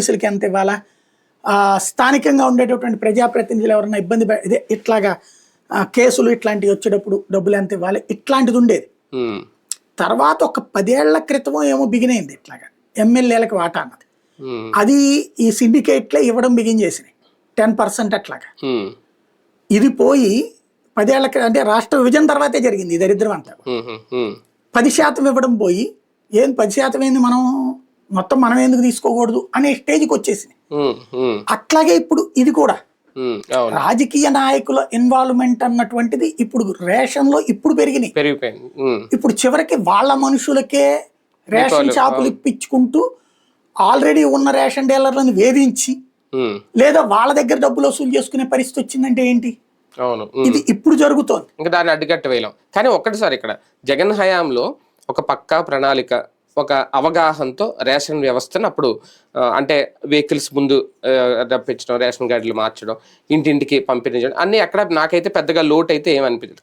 పోలీసులకి ఎంత ఇవ్వాలా, స్థానికంగా ఉండేటటువంటి ప్రజాప్రతినిధులు ఎవరైనా ఇదే ఇట్లాగా కేసులు ఇట్లాంటివి వచ్చేటప్పుడు డబ్బులు ఎంత ఇవ్వాలి, ఇట్లాంటిది ఉండేది. తర్వాత ఒక 10 ఏళ్ల క్రితం ఏమో బిగినైంది ఇట్లాగా ఎమ్మెల్యేలకు వాటా అన్నది. అది ఈ సిండికేట్లే ఇవ్వడం బిగిన్ చేసినాయి 10% అట్లాగా. ఇది పోయి 10 ఏళ్ల అంటే రాష్ట్ర విభజన తర్వాతే జరిగింది ఈ దరిద్రం అంతా. 10% ఇవ్వడం పోయి 10% ఏంది, మొత్తం మనం ఎందుకు తీసుకోకూడదు అనే స్టేజ్కి వచ్చేసింది. అట్లాగే ఇప్పుడు ఇది కూడా రాజకీయ నాయకుల ఇన్వాల్వ్మెంట్ అన్నటువంటిది ఇప్పుడు రేషన్ లో ఇప్పుడు పెరిగినాయి. ఇప్పుడు చివరికి వాళ్ళ మనుషులకే రేషన్ షాపులు ఇప్పించుకుంటూ ఆల్రెడీ ఉన్న రేషన్ డీలర్లను వేధించి లేదా వాళ్ళ దగ్గర డబ్బులు వసూలు చేసుకునే పరిస్థితి వచ్చిందంటే ఏంటి? అవును, ఇది ఇప్పుడు జరుగుతోంది. ఇంకా దాన్ని అడ్డుకట్ట వేయలేం. కానీ ఒక్కటిసారి ఇక్కడ జగన్ హయాంలో ఒక పక్కా ప్రణాళిక, ఒక అవగాహనతో రేషన్ వ్యవస్థను అప్పుడు అంటే వెహికల్స్ ముందు రప్పించడం, రేషన్ కార్డులు మార్చడం, ఇంటింటికి పంపిణీ చేయడం అన్నీ అక్కడ నాకైతే పెద్దగా లోటు అయితే ఏమనిపించదు.